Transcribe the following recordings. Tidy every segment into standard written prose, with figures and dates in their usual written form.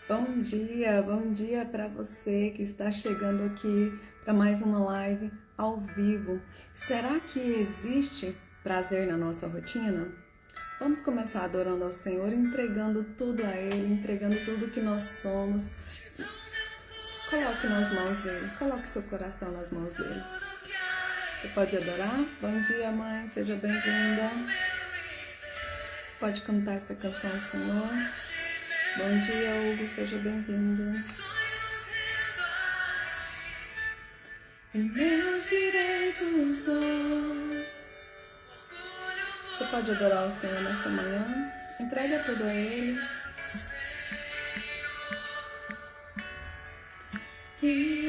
Bom dia para você que está chegando aqui para mais uma live ao vivo. Será que existe prazer na nossa rotina? Vamos começar adorando ao Senhor, entregando tudo a Ele, entregando tudo que nós somos. Coloque nas mãos dele, coloque seu coração nas mãos dele. Você pode adorar? Bom dia, mãe, seja bem-vinda. Você pode cantar essa canção ao Senhor. Bom dia, Hugo, seja bem-vindo. E meus direitos dou. Você pode adorar o Senhor nessa manhã? Entrega tudo a Ele. E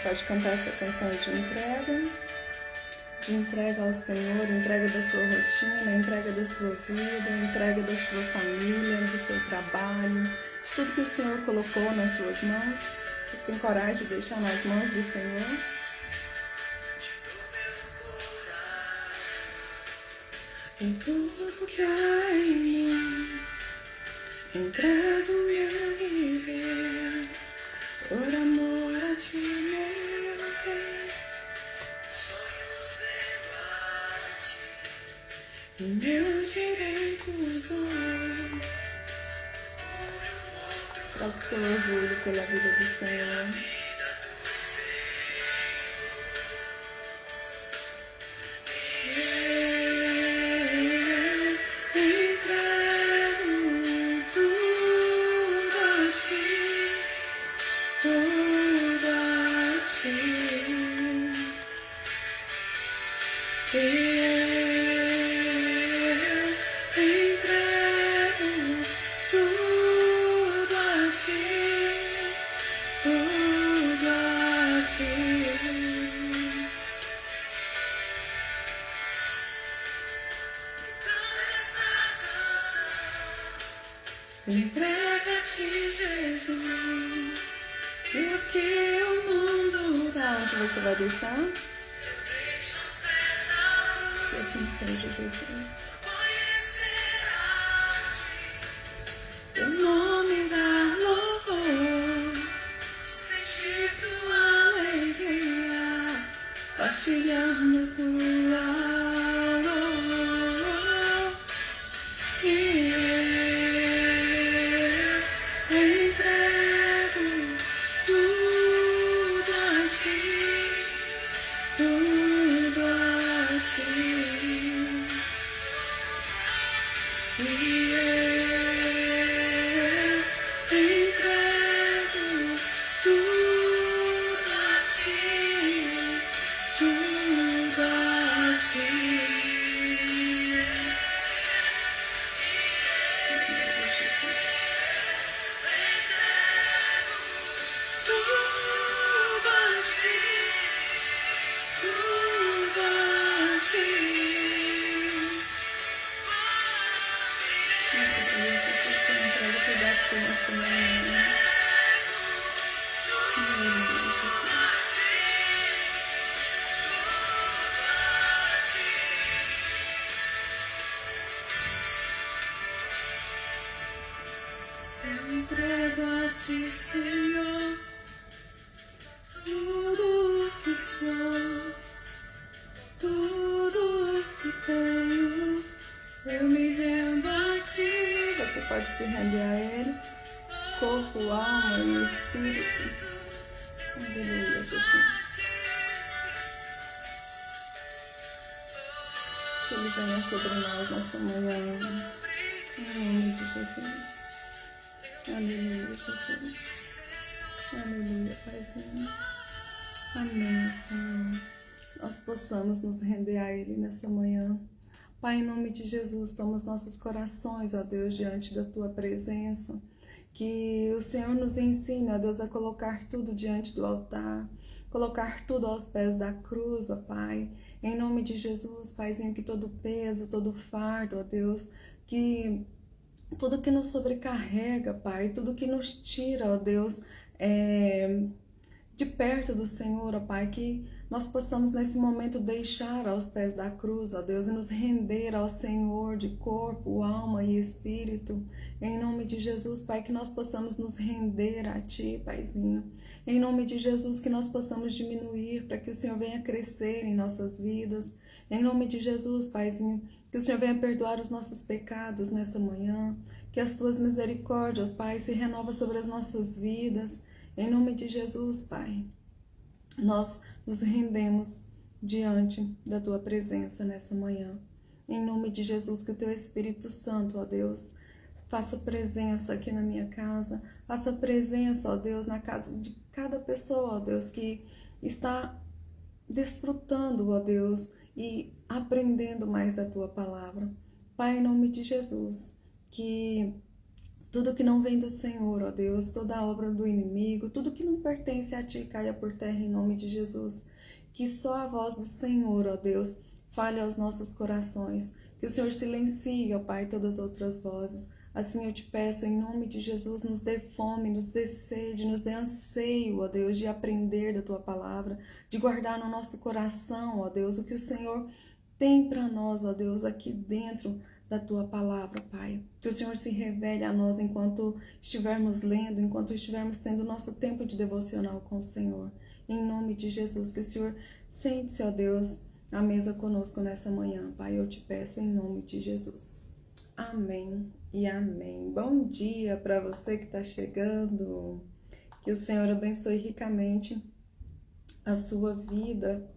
pode cantar essa canção de entrega ao Senhor, entrega da sua rotina, entrega da sua vida, entrega da sua família, do seu trabalho, de tudo que o Senhor colocou nas suas mãos. Você tem coragem de deixar nas mãos do Senhor? Em tudo que há em mim, entrego meu viver, por amor a ti, meu Rei. Sonhos levo a ti, e meus direitos dou. Troque seu orgulho pela vida do Senhor. Entrega-te, Jesus, e o que o mundo dá. Onde você vai deixar? Eu deixo os pés da cruz. Que assim seja, Jesus. Teu nome dá louvor, sentir tua alegria, partilhando tua. Eu entrego a ti, Senhor, tudo que sou, tudo que tenho, eu me rendo a ti. Você pode se render a Ele, corpo, alma e espírito. Aleluia, Jesus. Que Ele venha sobre nós nessa manhã, em nome de Jesus. Aleluia, Jesus. Aleluia, Paizinho. Amém, Senhor. Nós possamos nos render a Ele nessa manhã. Pai, em nome de Jesus, toma os nossos corações, ó Deus, diante da Tua presença. Que o Senhor nos ensine, ó Deus, a colocar tudo diante do altar, colocar tudo aos pés da cruz, ó Pai. Em nome de Jesus, Paizinho, que todo peso, todo fardo, ó Deus, que tudo que nos sobrecarrega, Pai, tudo que nos tira, ó Deus, de perto do Senhor, ó Pai, que nós possamos nesse momento deixar aos pés da cruz, ó Deus, e nos render ao Senhor de corpo, alma e espírito. Em nome de Jesus, Pai, que nós possamos nos render a Ti, Paizinho. Em nome de Jesus, que nós possamos diminuir para que o Senhor venha crescer em nossas vidas. Em nome de Jesus, Paizinho, que o Senhor venha perdoar os nossos pecados nessa manhã. Que as Tuas misericórdias, Pai, se renova sobre as nossas vidas. Em nome de Jesus, Pai, nós nos rendemos diante da Tua presença nessa manhã. Em nome de Jesus, que o Teu Espírito Santo, ó Deus, faça presença aqui na minha casa, faça presença, ó Deus, na casa de cada pessoa, ó Deus, que está desfrutando, ó Deus, e aprendendo mais da Tua palavra. Pai, em nome de Jesus, que tudo que não vem do Senhor, ó Deus, toda a obra do inimigo, tudo que não pertence a Ti caia por terra em nome de Jesus. Que só a voz do Senhor, ó Deus, fale aos nossos corações. Que o Senhor silencie, ó Pai, todas as outras vozes. Assim eu te peço, em nome de Jesus, nos dê fome, nos dê sede, nos dê anseio, ó Deus, de aprender da Tua palavra, de guardar no nosso coração, ó Deus, o que o Senhor tem para nós, ó Deus, aqui dentro da Tua palavra, Pai. Que o Senhor se revele a nós enquanto estivermos lendo, enquanto estivermos tendo o nosso tempo de devocional com o Senhor. Em nome de Jesus, que o Senhor sente-se, ó Deus, à mesa conosco nessa manhã, Pai. Eu te peço em nome de Jesus. Amém e amém. Bom dia para você que está chegando. Que o Senhor abençoe ricamente a sua vida,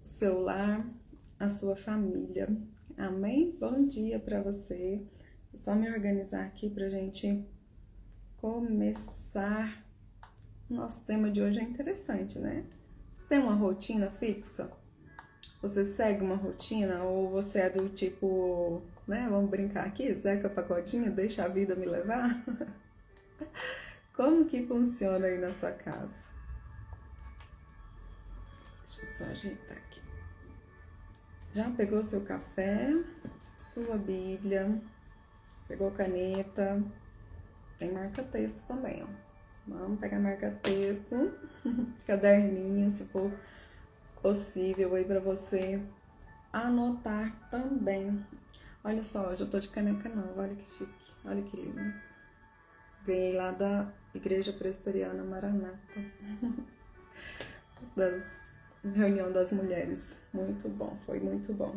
o seu lar, a sua família. Amém? Bom dia para você. É só me organizar aqui para a gente começar. Nosso tema de hoje é interessante, né? Você tem uma rotina fixa? Você segue uma rotina? Ou você é do tipo, né? Vamos brincar aqui? Zeca Pagodinho, deixa a vida me levar? Como que funciona aí na sua casa? Deixa eu só ajeitar aqui. Já pegou seu café, sua Bíblia, pegou caneta, tem marca-texto também, ó. Vamos pegar marca-texto, caderninho, se for possível aí para você anotar também. Olha só, hoje eu tô de caneca nova, olha que chique, olha que lindo. Ganhei lá da Igreja Presbiteriana Maranata, reunião das mulheres. Muito bom, foi muito bom.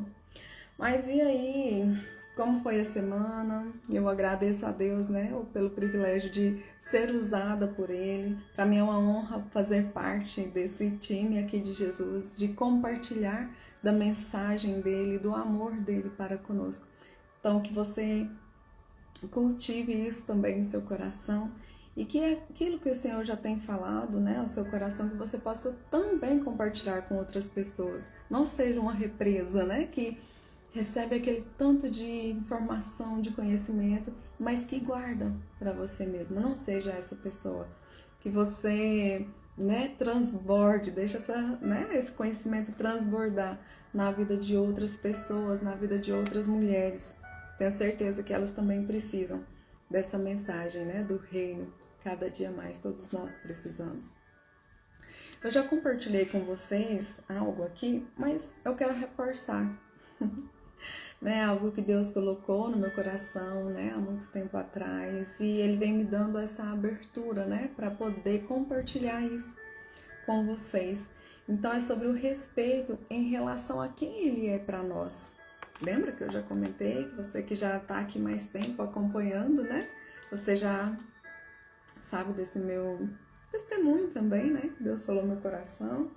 Mas e aí, como foi a semana? Eu agradeço a Deus, né, pelo privilégio de ser usada por Ele. Para mim é uma honra fazer parte desse time aqui de Jesus, de compartilhar da mensagem dele, do amor dele para conosco. Então, que você cultive isso também no seu coração. E que aquilo que o Senhor já tem falado, né, ao seu coração, que você possa também compartilhar com outras pessoas. Não seja uma represa, né, que recebe aquele tanto de informação, de conhecimento, mas que guarda para você mesmo. Não seja essa pessoa. Que você, né, transborde, deixa esse conhecimento transbordar na vida de outras pessoas, na vida de outras mulheres. Tenho certeza que elas também precisam dessa mensagem, né, do reino. Cada dia mais, todos nós precisamos. Eu já compartilhei com vocês algo aqui, mas eu quero reforçar. Né, algo que Deus colocou no meu coração, né, há muito tempo atrás. E Ele vem me dando essa abertura, né, para poder compartilhar isso com vocês. Então, é sobre o respeito em relação a quem Ele é para nós. Lembra que eu já comentei, que você que já está aqui mais tempo acompanhando, né, você já sabe desse meu testemunho também, né? Deus falou no meu coração.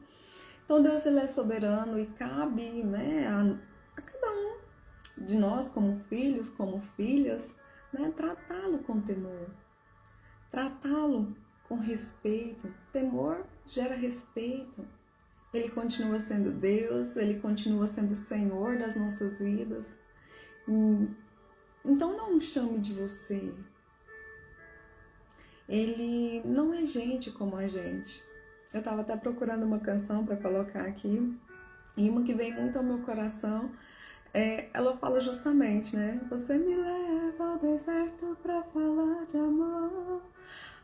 Então, Deus, Ele é soberano e cabe, né, a cada um de nós, como filhos, como filhas, né, tratá-lo com temor, tratá-lo com respeito. Temor gera respeito. Ele continua sendo Deus, Ele continua sendo o Senhor das nossas vidas. Então, não chame de você. ele não é gente como a gente. Eu estava até procurando uma canção para colocar aqui, e uma que vem muito ao meu coração, ela fala justamente, né? Você me leva ao deserto para falar de amor.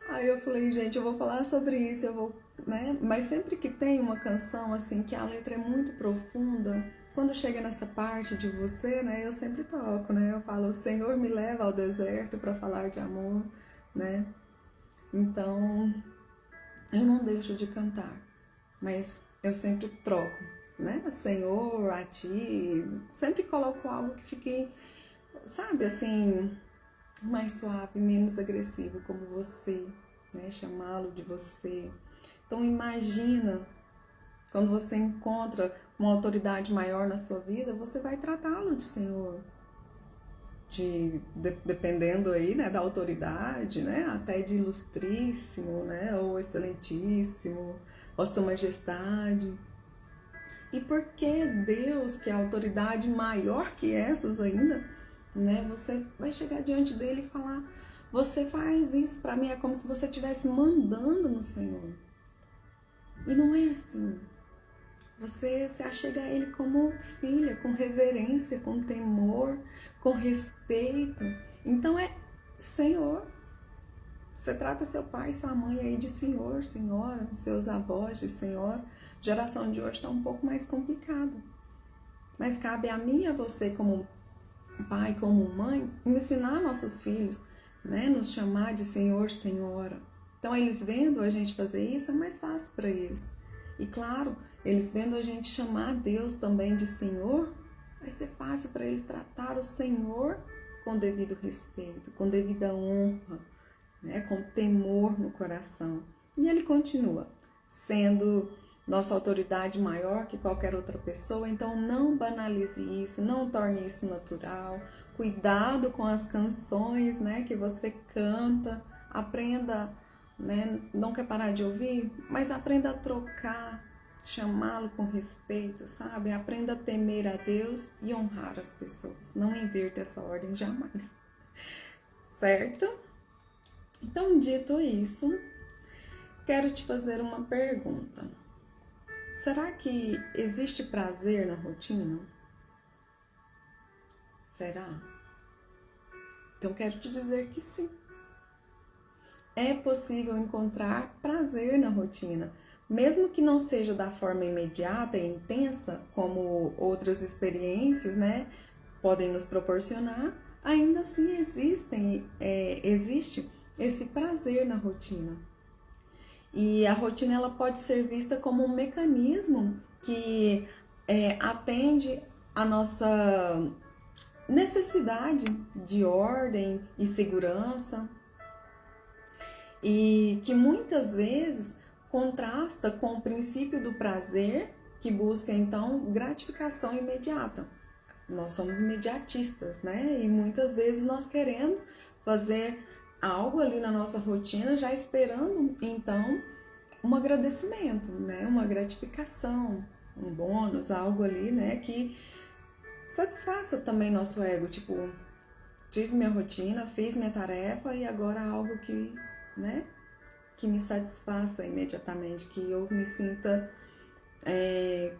Aí eu falei, gente, eu vou falar sobre isso, né? Mas sempre que tem uma canção assim que a letra é muito profunda, quando chega nessa parte de você, né, eu sempre toco, né? Eu falo, o Senhor me leva ao deserto para falar de amor, né? Então, eu não deixo de cantar, mas eu sempre troco, né? Senhor, a ti, sempre coloco algo que fique, sabe, assim, mais suave, menos agressivo, como você, né? Chamá-lo de você. Então, imagina quando você encontra uma autoridade maior na sua vida, você vai tratá-lo de Senhor. Dependendo aí, né, da autoridade, né, até de ilustríssimo, né, ou excelentíssimo, vossa majestade. E por que Deus, que é a autoridade maior que essas ainda, né, você vai chegar diante dele e falar, você faz isso, para mim é como se você estivesse mandando no Senhor. E não é assim. Você se achega a Ele como filha, com reverência, com temor, com respeito. Então é Senhor. Você trata seu pai e sua mãe aí de senhor, senhora, seus avós de senhor. A geração de hoje está um pouco mais complicada. Mas cabe a mim e a você, como pai, como mãe, ensinar nossos filhos, né? Nos chamar de senhor, senhora. Então eles vendo a gente fazer isso, é mais fácil para eles. E claro, eles vendo a gente chamar Deus também de Senhor, vai ser fácil para eles tratar o Senhor com devido respeito, com devida honra, né? Com temor no coração. E ele continua, sendo nossa autoridade maior que qualquer outra pessoa, então não banalize isso, não torne isso natural. Cuidado com as canções, né, que você canta, aprenda, né? Não quer parar de ouvir, mas aprenda a trocar, chamá-lo com respeito, sabe? Aprenda a temer a Deus e honrar as pessoas. Não inverta essa ordem jamais, certo? Então, dito isso, quero te fazer uma pergunta. Será que existe prazer na rotina? Será? Então, quero te dizer que sim. É possível encontrar prazer na rotina, mesmo que não seja da forma imediata e intensa, como outras experiências, né, podem nos proporcionar, ainda assim existe esse prazer na rotina. E a rotina ela pode ser vista como um mecanismo que atende a nossa necessidade de ordem e segurança, e que muitas vezes contrasta com o princípio do prazer, que busca então gratificação imediata. Nós somos imediatistas, né? E muitas vezes nós queremos fazer algo ali na nossa rotina, já esperando então um agradecimento, né? Uma gratificação, um bônus, algo ali, né? Que satisfaça também nosso ego, tipo, tive minha rotina, fiz minha tarefa e agora algo que, né, que me satisfaça imediatamente, que eu me sinta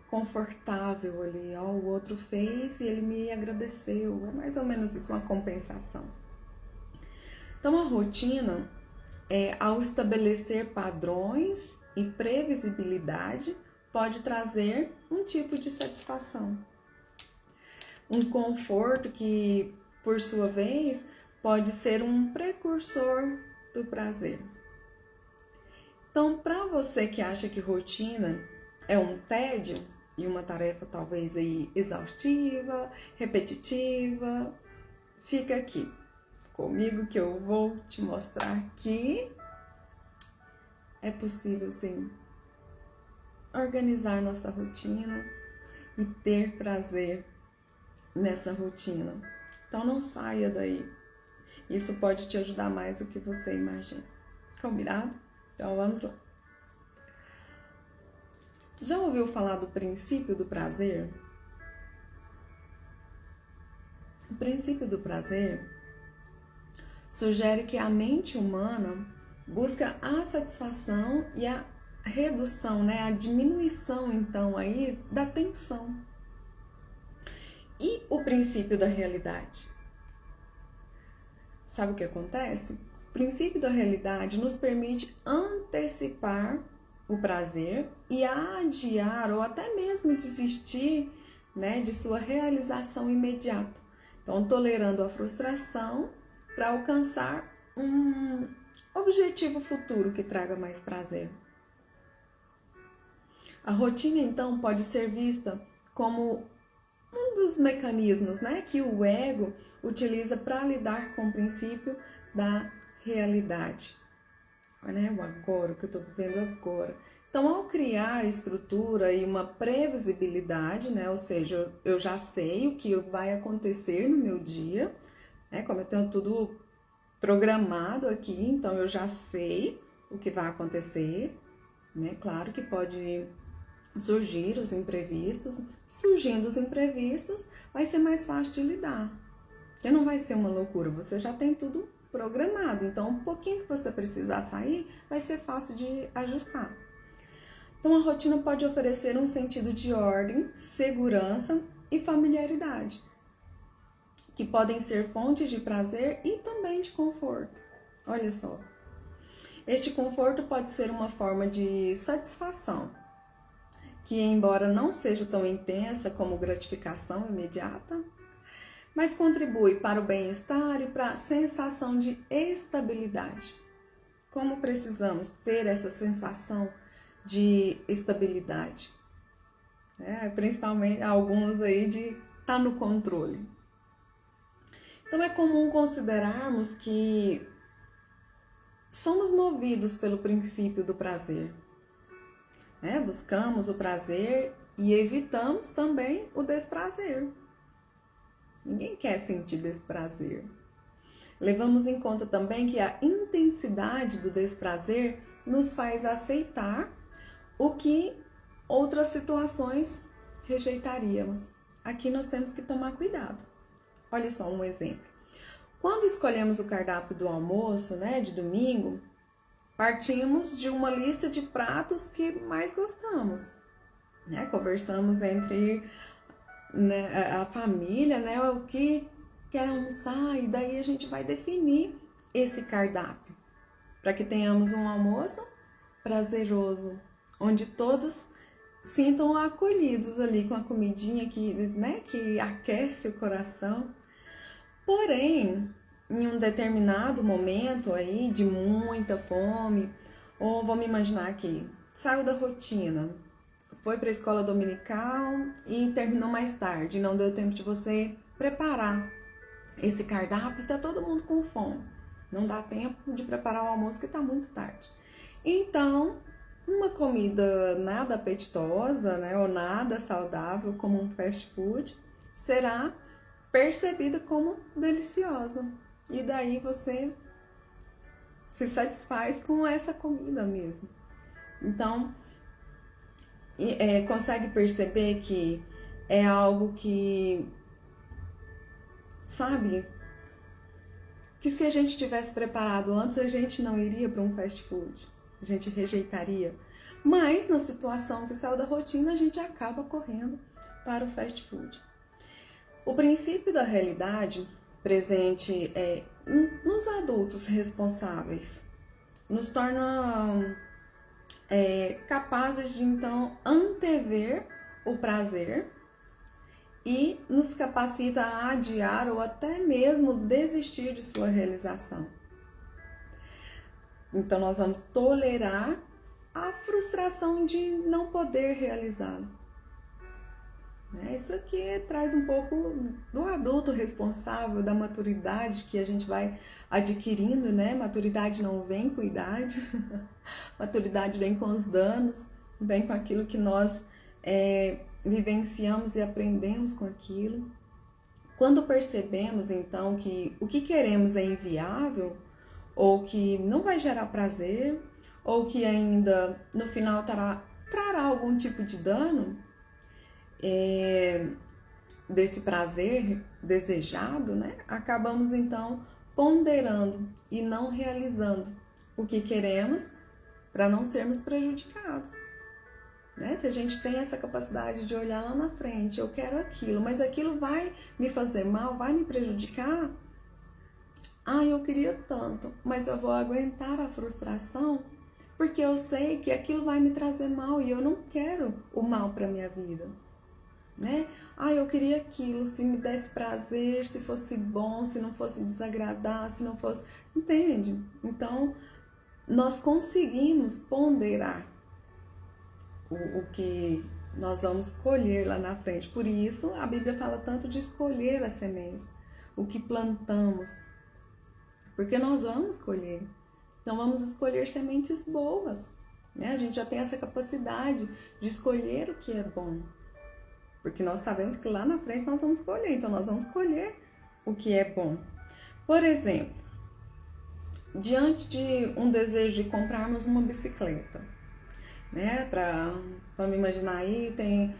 confortável ali, ó, o outro fez e ele me agradeceu, é mais ou menos isso, uma compensação. Então a rotina, ao estabelecer padrões e previsibilidade, pode trazer um tipo de satisfação, um conforto que, por sua vez, pode ser um precursor do prazer. Então, para você que acha que rotina é um tédio e uma tarefa talvez aí exaustiva, repetitiva, fica aqui comigo que eu vou te mostrar que é possível sim organizar nossa rotina e ter prazer nessa rotina. Então não saia daí. Isso pode te ajudar mais do que você imagina. Combinado? Então vamos lá. Já ouviu falar do princípio do prazer? O princípio do prazer sugere que a mente humana busca a satisfação e a redução, né, a diminuição então aí da tensão. E o princípio da realidade? Sabe o que acontece? O princípio da realidade nos permite antecipar o prazer e adiar ou até mesmo desistir, né, de sua realização imediata. Então, tolerando a frustração para alcançar um objetivo futuro que traga mais prazer. A rotina, então, pode ser vista como um dos mecanismos, né, que o ego utiliza para lidar com o princípio da realidade. Olha, o agora, o que eu estou vivendo agora. Então, ao criar estrutura e uma previsibilidade, né, ou seja, eu já sei o que vai acontecer no meu dia, né, como eu tenho tudo programado aqui, então eu já sei o que vai acontecer, né, claro que pode surgir os imprevistos. Surgindo os imprevistos, vai ser mais fácil de lidar, porque não vai ser uma loucura, você já tem tudo programado, então um pouquinho que você precisar sair, vai ser fácil de ajustar. Então a rotina pode oferecer um sentido de ordem, segurança e familiaridade, que podem ser fontes de prazer e também de conforto. Olha só, este conforto pode ser uma forma de satisfação, que embora não seja tão intensa como gratificação imediata, mas contribui para o bem-estar e para a sensação de estabilidade. Como precisamos ter essa sensação de estabilidade? Principalmente alguns aí de estar no controle. Então é comum considerarmos que somos movidos pelo princípio do prazer. Buscamos o prazer e evitamos também o desprazer. Ninguém quer sentir desprazer. Levamos em conta também que a intensidade do desprazer nos faz aceitar o que outras situações rejeitaríamos. Aqui nós temos que tomar cuidado. Olha só um exemplo. Quando escolhemos o cardápio do almoço, de domingo, partimos de uma lista de pratos que mais gostamos. Conversamos entre a família, o que quer almoçar, e daí a gente vai definir esse cardápio para que tenhamos um almoço prazeroso, onde todos sintam acolhidos ali com a comidinha que aquece o coração. Porém, em um determinado momento aí de muita fome, ou vamos imaginar aqui, saiu da rotina, foi para a escola dominical e terminou mais tarde, não deu tempo de você preparar esse cardápio, está todo mundo com fome, não dá tempo de preparar o almoço que está muito tarde. Então, uma comida nada apetitosa, ou nada saudável, como um fast food, será percebida como deliciosa. E daí você se satisfaz com essa comida mesmo. Então, consegue perceber que é algo que, sabe, que se a gente tivesse preparado antes, a gente não iria para um fast food, a gente rejeitaria. Mas na situação que saiu da rotina, a gente acaba correndo para o fast food. O princípio da realidade presente nos adultos responsáveis nos torna capazes de então antever o prazer e nos capacita a adiar ou até mesmo desistir de sua realização. Então nós vamos tolerar a frustração de não poder realizá-lo. Isso aqui traz um pouco do adulto responsável, da maturidade que a gente vai adquirindo, Maturidade não vem com idade, maturidade vem com os danos, vem com aquilo que nós vivenciamos e aprendemos com aquilo. Quando percebemos, então, que o que queremos é inviável, ou que não vai gerar prazer, ou que ainda no final trará algum tipo de dano, desse prazer desejado, acabamos então ponderando e não realizando o que queremos para não sermos prejudicados. Né? Se a gente tem essa capacidade de olhar lá na frente, eu quero aquilo, mas aquilo vai me fazer mal, vai me prejudicar. Eu queria tanto, mas eu vou aguentar a frustração porque eu sei que aquilo vai me trazer mal e eu não quero o mal para minha vida. Né? Eu queria aquilo, se me desse prazer, se fosse bom, se não fosse desagradar, se não fosse... Entende? Então, nós conseguimos ponderar o que nós vamos colher lá na frente. Por isso, a Bíblia fala tanto de escolher as sementes, o que plantamos, porque nós vamos colher. Então, vamos escolher sementes boas. Né? A gente já tem essa capacidade de escolher o que é bom, porque nós sabemos que lá na frente nós vamos colher. Então, nós vamos colher o que é bom. Por exemplo, diante de um desejo de comprarmos uma bicicleta, né? Vamos imaginar aí, tem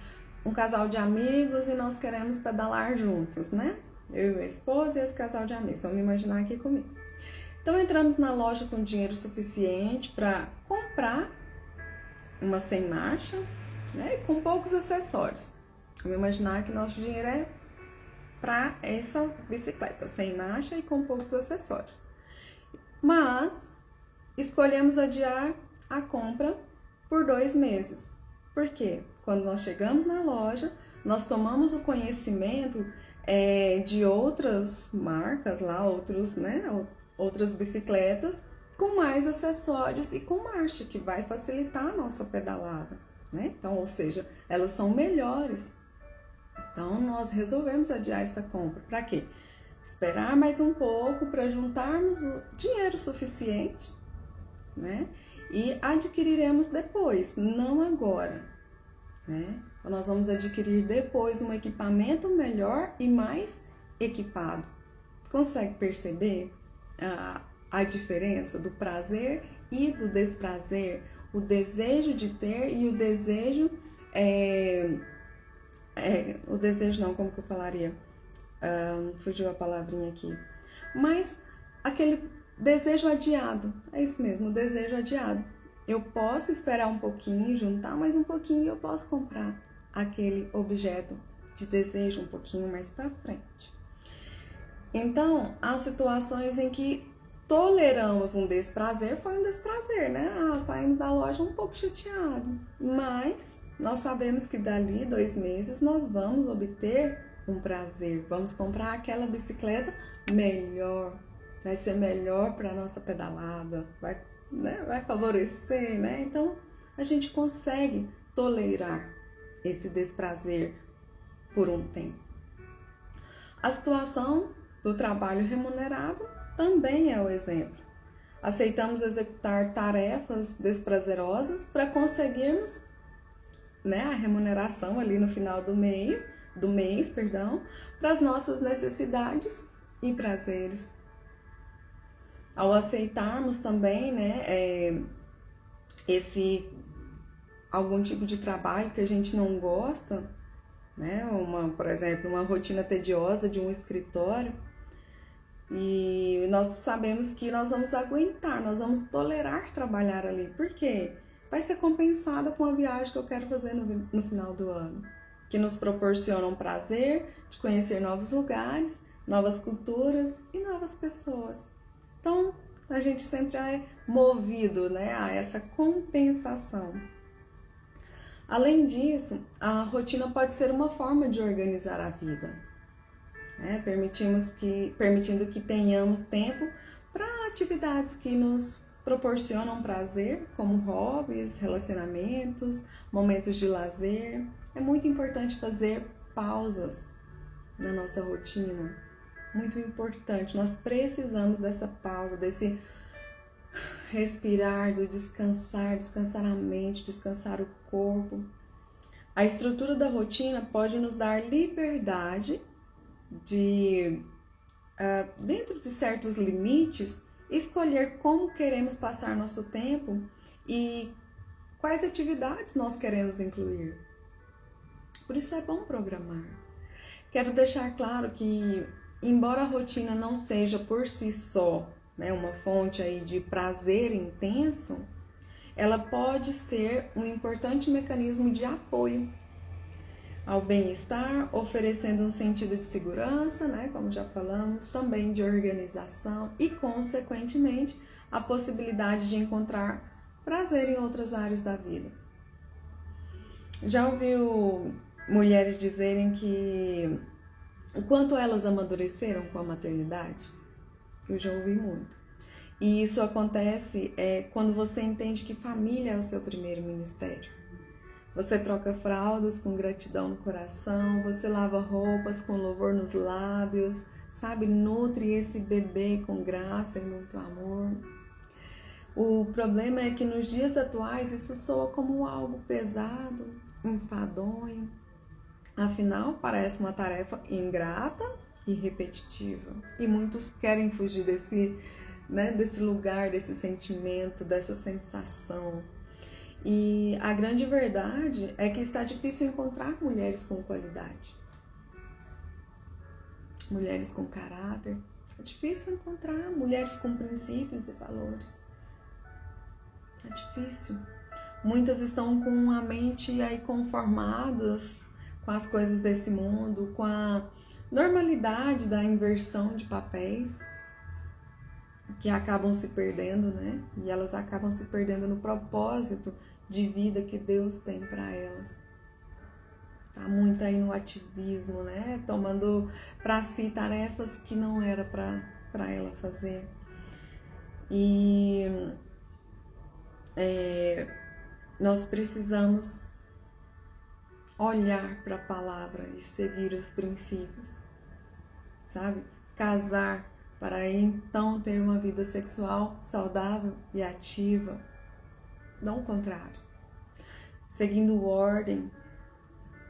um casal de amigos e nós queremos pedalar juntos, né? Eu e minha esposa e esse casal de amigos. Vamos imaginar aqui comigo. Então, entramos na loja com dinheiro suficiente para comprar uma sem marcha, né? E com poucos acessórios. Vamos imaginar que nosso dinheiro é para essa bicicleta sem marcha e com poucos acessórios. Mas escolhemos adiar a compra por 2 meses. Por quê? Quando nós chegamos na loja, nós tomamos o conhecimento de outras marcas lá, outras bicicletas com mais acessórios e com marcha, que vai facilitar a nossa pedalada, né? Então, ou seja, elas são melhores. Então, nós resolvemos adiar essa compra. Para quê? Esperar mais um pouco para juntarmos o dinheiro suficiente, né? E adquiriremos depois, não agora, né? Então, nós vamos adquirir depois um equipamento melhor e mais equipado. Consegue perceber a diferença do prazer e do desprazer? O desejo de ter e o desejo... o desejo não, como que eu falaria? Fugiu a palavrinha aqui. Mas aquele desejo adiado, é isso mesmo, o desejo adiado. Eu posso esperar um pouquinho, juntar mais um pouquinho e eu posso comprar aquele objeto de desejo um pouquinho mais para frente. Então, há situações em que toleramos um desprazer, foi um desprazer, né? Saímos da loja um pouco chateado, mas nós sabemos que dali 2 meses nós vamos obter um prazer, vamos comprar aquela bicicleta melhor, vai ser melhor para a nossa pedalada, vai favorecer, né? Então, a gente consegue tolerar esse desprazer por um tempo. A situação do trabalho remunerado também é o exemplo. Aceitamos executar tarefas desprazerosas para conseguirmos, né, a remuneração ali no final do mês, para as nossas necessidades e prazeres. Ao aceitarmos também, né, algum tipo de trabalho que a gente não gosta, né, por exemplo, uma rotina tediosa de um escritório, e nós sabemos que nós vamos aguentar, nós vamos tolerar trabalhar ali. Por quê? Vai ser compensada com a viagem que eu quero fazer no final do ano, que nos proporciona um prazer de conhecer novos lugares, novas culturas e novas pessoas. Então, a gente sempre é movido, né, a essa compensação. Além disso, a rotina pode ser uma forma de organizar a vida, né? Permitindo que tenhamos tempo para atividades que nos proporcionam prazer, como hobbies, relacionamentos, momentos de lazer. É muito importante fazer pausas na nossa rotina. Muito importante, nós precisamos dessa pausa, desse respirar, do descansar a mente, descansar o corpo. A estrutura da rotina pode nos dar liberdade de, dentro de certos limites, escolher como queremos passar nosso tempo e quais atividades nós queremos incluir. Por isso é bom programar. Quero deixar claro que, embora a rotina não seja por si só, né, uma fonte aí de prazer intenso, ela pode ser um importante mecanismo de apoio ao bem-estar, oferecendo um sentido de segurança, né, como já falamos, também de organização e, consequentemente, a possibilidade de encontrar prazer em outras áreas da vida. Já ouviu mulheres dizerem que o quanto elas amadureceram com a maternidade? Eu já ouvi muito. E isso acontece quando você entende que família é o seu primeiro ministério. Você troca fraldas com gratidão no coração, você lava roupas com louvor nos lábios, sabe? Nutre esse bebê com graça e muito amor. O problema é que nos dias atuais isso soa como algo pesado, enfadonho. Afinal, parece uma tarefa ingrata e repetitiva. E muitos querem fugir desse lugar, desse sentimento, dessa sensação. E a grande verdade é que está difícil encontrar mulheres com qualidade. Mulheres com caráter. É difícil encontrar mulheres com princípios e valores. É difícil. Muitas estão com a mente aí conformadas com as coisas desse mundo, com a normalidade da inversão de papéis, que acabam se perdendo, né? E elas acabam se perdendo no propósito de vida que Deus tem para elas. Tá muito aí no ativismo, né? Tomando para si tarefas que não era para ela fazer. E nós precisamos olhar para a palavra e seguir os princípios, sabe? Casar para então ter uma vida sexual saudável e ativa, não o contrário. Seguindo ordem,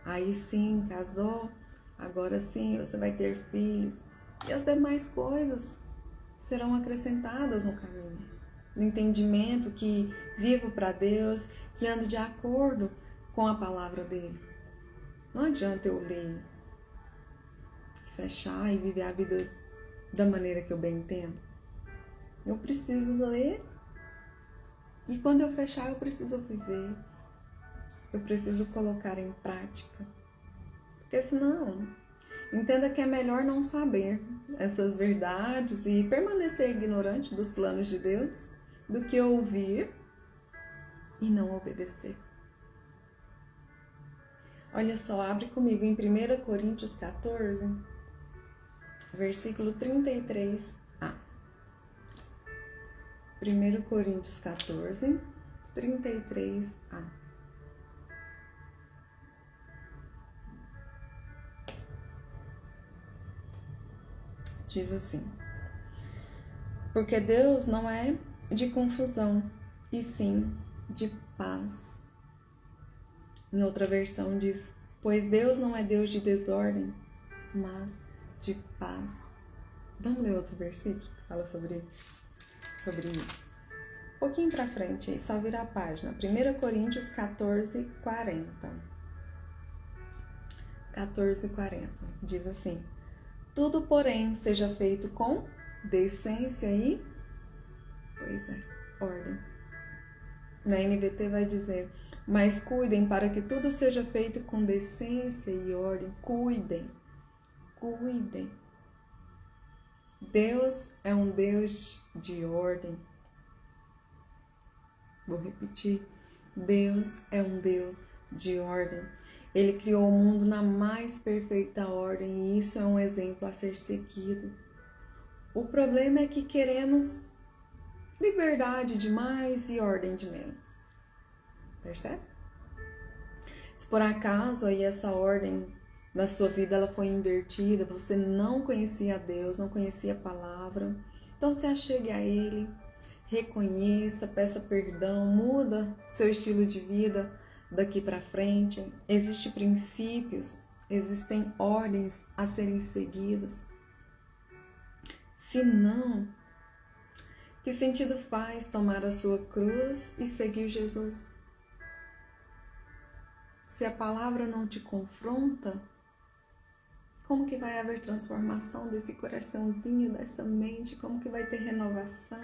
aí sim, casou, agora sim você vai ter filhos. E as demais coisas serão acrescentadas no caminho. No entendimento que vivo para Deus, que ando de acordo com a palavra dele. Não adianta eu ler, fechar e viver a vida da maneira que eu bem entendo. Eu preciso ler e quando eu fechar eu preciso viver. Eu preciso colocar em prática. Porque senão, entenda que é melhor não saber essas verdades e permanecer ignorante dos planos de Deus do que ouvir e não obedecer. Olha só, abre comigo em 1 Coríntios 14, versículo 33a. 1 Coríntios 14, 33a. Diz assim: porque Deus não é de confusão, e sim de paz. Em outra versão diz: pois Deus não é Deus de desordem, mas de paz. Vamos ler outro versículo que fala sobre isso. Um pouquinho pra frente, só virar a página. 1 Coríntios 14, 40. 14, 40. Diz assim: tudo, porém, seja feito com decência e, ordem. Na NVT vai dizer: mas cuidem para que tudo seja feito com decência e ordem. Cuidem. Deus é um Deus de ordem. Vou repetir. Deus é um Deus de ordem. Ele criou o mundo na mais perfeita ordem e isso é um exemplo a ser seguido. O problema é que queremos liberdade de mais e ordem de menos. Percebe? Se por acaso aí essa ordem na sua vida ela foi invertida, você não conhecia Deus, não conhecia a palavra, então se achegue a Ele, reconheça, peça perdão, muda seu estilo de vida daqui para frente. Existem princípios, existem ordens a serem seguidas. Se não, que sentido faz tomar a sua cruz e seguir Jesus? Se a palavra não te confronta, como que vai haver transformação desse coraçãozinho, dessa mente, como que vai ter renovação.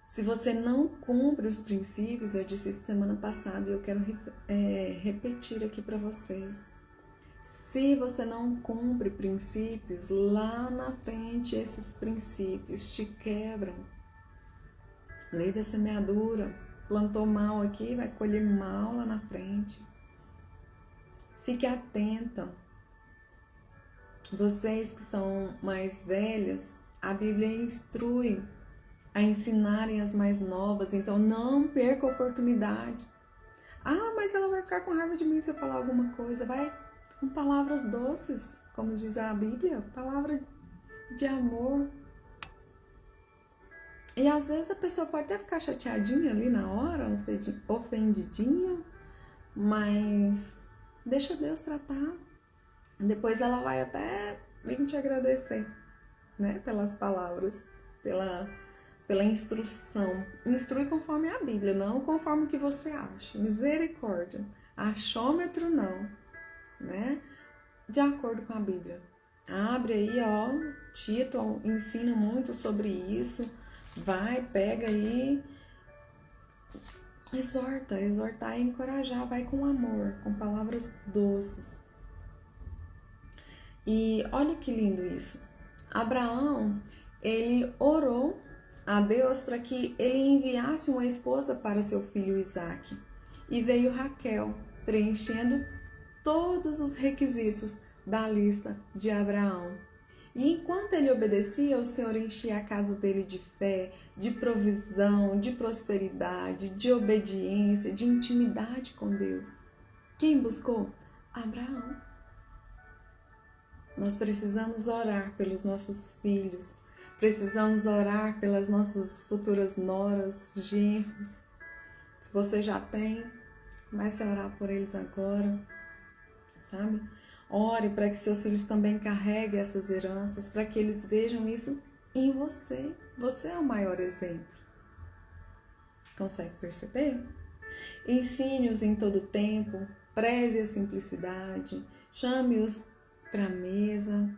Se você não cumpre os princípios, eu disse isso semana passada e eu quero repetir aqui para vocês. Se você não cumpre princípios, lá na frente esses princípios te quebram. Lei da semeadura, plantou mal aqui, vai colher mal lá na frente. Fique atenta. Vocês que são mais velhas, a Bíblia instrui a ensinarem as mais novas, então não perca a oportunidade. Ah, mas ela vai ficar com raiva de mim se eu falar alguma coisa. Vai com palavras doces, como diz a Bíblia, palavra de amor. E às vezes a pessoa pode até ficar chateadinha ali na hora, ofendidinha, mas deixa Deus tratar. Depois ela vai até vir te agradecer, né? Pelas palavras, pela instrução. Instrui conforme a Bíblia, não conforme o que você acha. Misericórdia. Achômetro não, né? De acordo com a Bíblia. Abre aí, ó. Tito ensina muito sobre isso. Vai, pega aí. Exortar e encorajar. Vai com amor, com palavras doces. E olha que lindo isso. Abraão, ele orou a Deus para que ele enviasse uma esposa para seu filho Isaque. E veio Raquel, preenchendo todos os requisitos da lista de Abraão. E enquanto ele obedecia, o Senhor enchia a casa dele de fé, de provisão, de prosperidade, de obediência, de intimidade com Deus. Quem buscou? Abraão. Nós precisamos orar pelos nossos filhos, precisamos orar pelas nossas futuras noras, genros. Se você já tem, comece a orar por eles agora, sabe? Ore para que seus filhos também carreguem essas heranças, para que eles vejam isso em você. Você é o maior exemplo. Consegue perceber? Ensine-os em todo tempo, preze a simplicidade, chame-os para a mesa,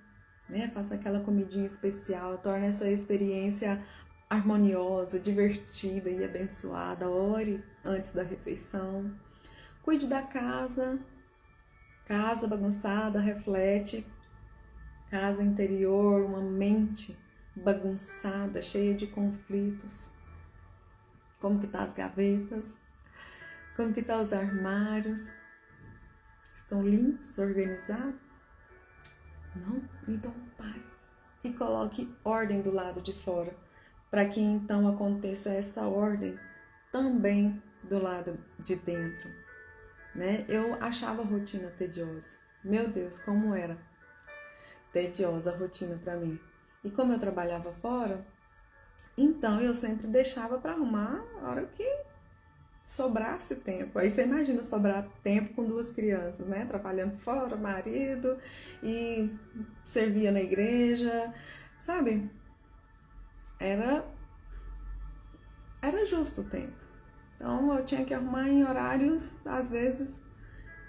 né? Faça aquela comidinha especial, torne essa experiência harmoniosa, divertida e abençoada. Ore antes da refeição. Cuide da casa. Casa bagunçada reflete casa interior, uma mente bagunçada, cheia de conflitos. Como que tá as gavetas? Como que tá os armários? Estão limpos, organizados? Não? Então pare e coloque ordem do lado de fora, para que então aconteça essa ordem também do lado de dentro, né? Eu achava a rotina tediosa. Meu Deus, como era tediosa a rotina para mim. E como eu trabalhava fora, então eu sempre deixava para arrumar a hora que sobrasse tempo. Aí você imagina sobrar tempo com 2 crianças, né? Trabalhando fora, marido, e servia na igreja, sabe? Era justo o tempo. Então eu tinha que arrumar em horários, às vezes,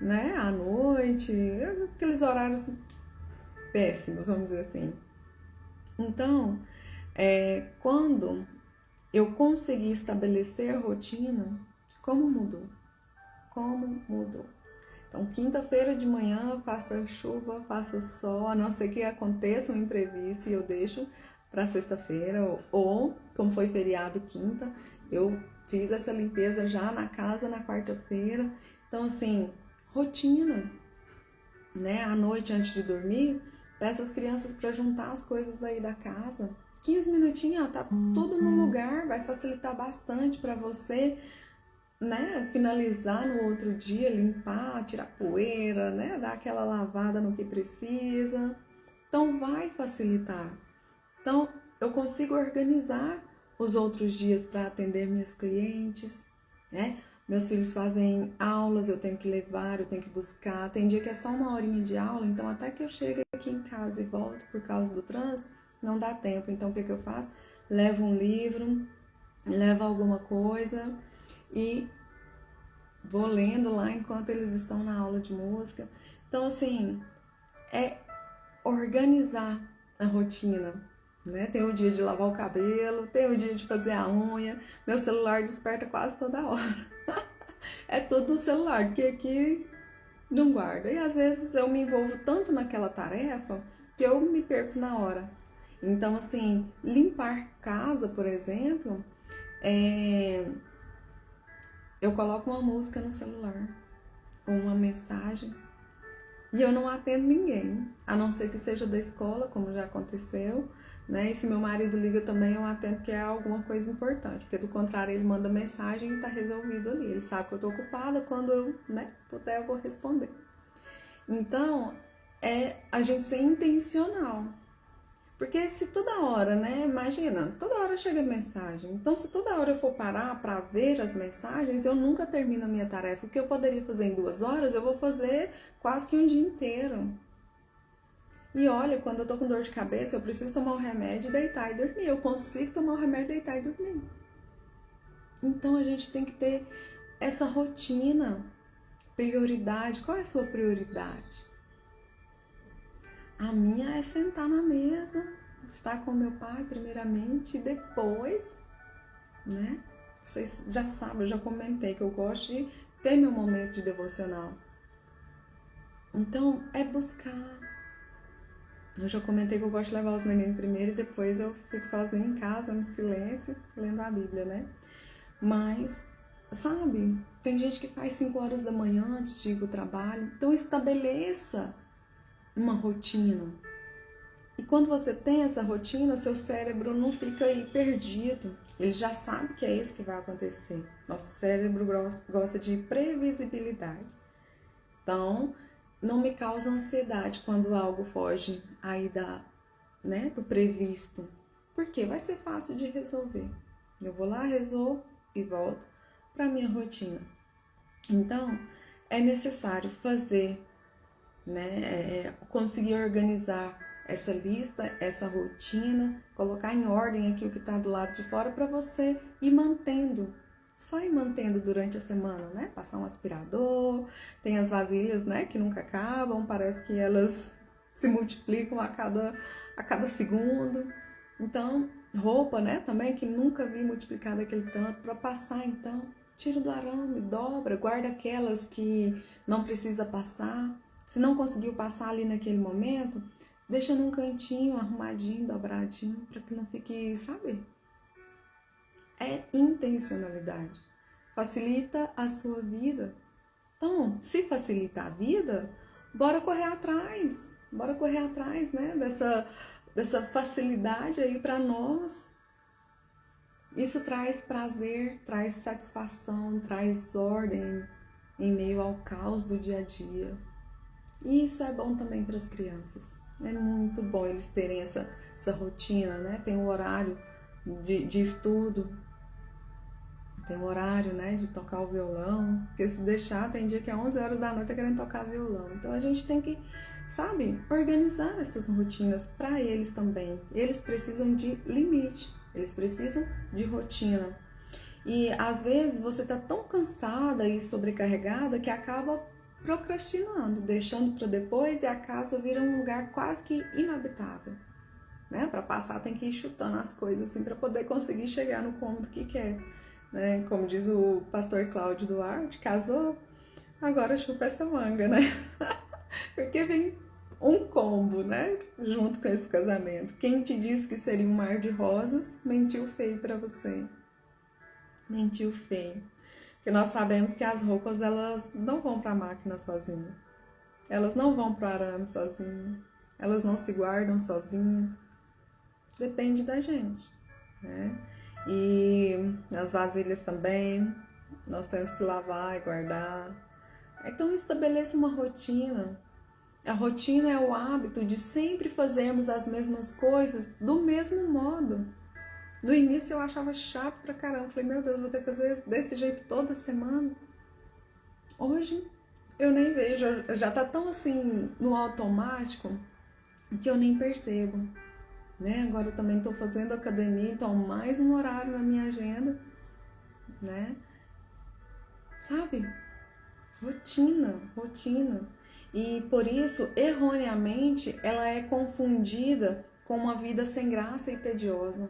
né? À noite, aqueles horários péssimos, vamos dizer assim. Então, quando eu consegui estabelecer rotina, como mudou? Como mudou? Então, quinta-feira de manhã, faça chuva, faça sol, a não ser que aconteça um imprevisto e eu deixo para sexta-feira, ou, como foi feriado quinta, eu fiz essa limpeza já na casa na quarta-feira. Então, assim, rotina, né? À noite, antes de dormir, peço as crianças para juntar as coisas aí da casa. 15 minutinhos, ó, tá tudo no lugar, vai facilitar bastante para você, né, finalizar no outro dia, limpar, tirar poeira, né, dar aquela lavada no que precisa. Então vai facilitar. Então eu consigo organizar os outros dias para atender minhas clientes, né? Meus filhos fazem aulas, eu tenho que levar, eu tenho que buscar. Tem dia que é só 1 horinha de aula, então até que eu chego aqui em casa e volto por causa do trânsito, não dá tempo. Então o que eu faço? Levo um livro, levo alguma coisa e vou lendo lá enquanto eles estão na aula de música. Então, assim, é organizar a rotina, né? Tem o dia de lavar o cabelo, tem o dia de fazer a unha, meu celular desperta quase toda hora. É tudo no celular, porque aqui não guarda. E às vezes eu me envolvo tanto naquela tarefa que eu me perco na hora. Então, assim, limpar casa, por exemplo, eu coloco uma música no celular, ou uma mensagem, e eu não atendo ninguém, a não ser que seja da escola, como já aconteceu, né? E se meu marido liga também, eu atendo porque é alguma coisa importante, porque do contrário ele manda mensagem e tá resolvido ali. Ele sabe que eu tô ocupada, quando eu, né, puder eu vou responder. Então, é a gente ser intencional. Porque se toda hora, né? Imagina, toda hora chega mensagem. Então, se toda hora eu for parar para ver as mensagens, eu nunca termino a minha tarefa. O que eu poderia fazer em 2 horas, eu vou fazer quase que um dia inteiro. E olha, quando eu tô com dor de cabeça, eu preciso tomar um remédio, deitar e dormir. Eu consigo tomar um remédio, deitar e dormir. Então, a gente tem que ter essa rotina, prioridade. Qual é a sua prioridade? A minha é sentar na mesa, estar com meu pai primeiramente, e depois, né? Vocês já sabem, eu já comentei que eu gosto de ter meu momento de devocional. Então, é buscar. Eu já comentei que eu gosto de levar os meninos primeiro e depois eu fico sozinha em casa, no silêncio, lendo a Bíblia, né? Mas, sabe, tem gente que faz 5 horas da manhã antes de ir pro trabalho. Então, estabeleça uma rotina. E quando você tem essa rotina, seu cérebro não fica aí perdido. Ele já sabe que é isso que vai acontecer. Nosso cérebro gosta de previsibilidade. Então, não me causa ansiedade quando algo foge aí do previsto. Porque vai ser fácil de resolver. Eu vou lá, resolvo e volto para a minha rotina. Então, é necessário fazer, né? Conseguir organizar essa lista, essa rotina, colocar em ordem aqui o que está do lado de fora para você ir mantendo, só ir mantendo durante a semana, né? Passar um aspirador, tem as vasilhas, né, que nunca acabam, parece que elas se multiplicam a cada segundo. Então, roupa, né, também, que nunca vi multiplicada daquele tanto, para passar, então, tira do arame, dobra, guarda aquelas que não precisa passar. Se não conseguiu passar ali naquele momento, deixa num cantinho, arrumadinho, dobradinho, para que não fique, sabe? É intencionalidade. Facilita a sua vida. Então, se facilita a vida, bora correr atrás. Bora correr atrás, né? Dessa facilidade aí para nós. Isso traz prazer, traz satisfação, traz ordem em meio ao caos do dia a dia. E isso é bom também para as crianças. É muito bom eles terem essa rotina, né? Tem um horário de estudo, tem um horário, né, de tocar o violão, porque se deixar, tem dia que é 11 horas da noite tá querendo tocar violão. Então a gente tem que, sabe, organizar essas rotinas para eles também. Eles precisam de limite, eles precisam de rotina. E às vezes você tá tão cansada e sobrecarregada que acaba procrastinando, deixando para depois, e a casa vira um lugar quase que inabitável, né? Para passar tem que ir chutando as coisas assim para poder conseguir chegar no cômodo que quer, né? Como diz o pastor Cláudio Duarte, casou, agora chupa essa manga, né? Porque vem um combo, né? Junto com esse casamento. Quem te disse que seria um mar de rosas, mentiu feio para você. Mentiu feio. Porque nós sabemos que as roupas, elas não vão para a máquina sozinhas. Elas não vão para o arame sozinhas. Elas não se guardam sozinhas. Depende da gente, né? E as vasilhas também, nós temos que lavar e guardar. Então, estabeleça uma rotina. A rotina é o hábito de sempre fazermos as mesmas coisas do mesmo modo. No início eu achava chato pra caramba. Falei, meu Deus, vou ter que fazer desse jeito toda semana. Hoje eu nem vejo, já tá tão assim no automático que eu nem percebo, né? Agora eu também tô fazendo academia, então mais um horário na minha agenda, né? Sabe? Rotina. E por isso, erroneamente, ela é confundida com uma vida sem graça e tediosa.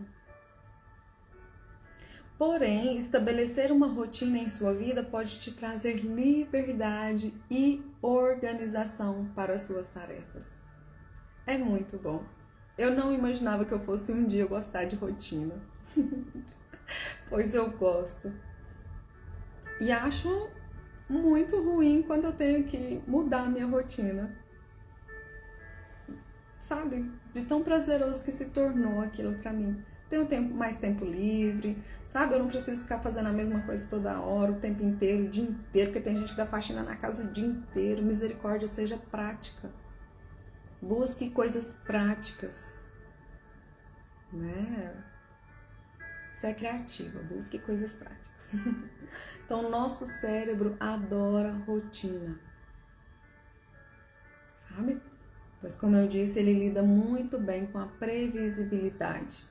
Porém, estabelecer uma rotina em sua vida pode te trazer liberdade e organização para as suas tarefas. É muito bom. Eu não imaginava que eu fosse um dia gostar de rotina. Pois eu gosto. E acho muito ruim quando eu tenho que mudar a minha rotina. Sabe? De tão prazeroso que se tornou aquilo pra mim. Tenho mais tempo livre, sabe? Eu não preciso ficar fazendo a mesma coisa toda hora, o tempo inteiro, o dia inteiro, porque tem gente que dá faxina na casa o dia inteiro. Misericórdia, seja prática. Busque coisas práticas, né? Você é criativa, busque coisas práticas. Então, o nosso cérebro adora rotina, sabe? Pois, como eu disse, ele lida muito bem com a previsibilidade,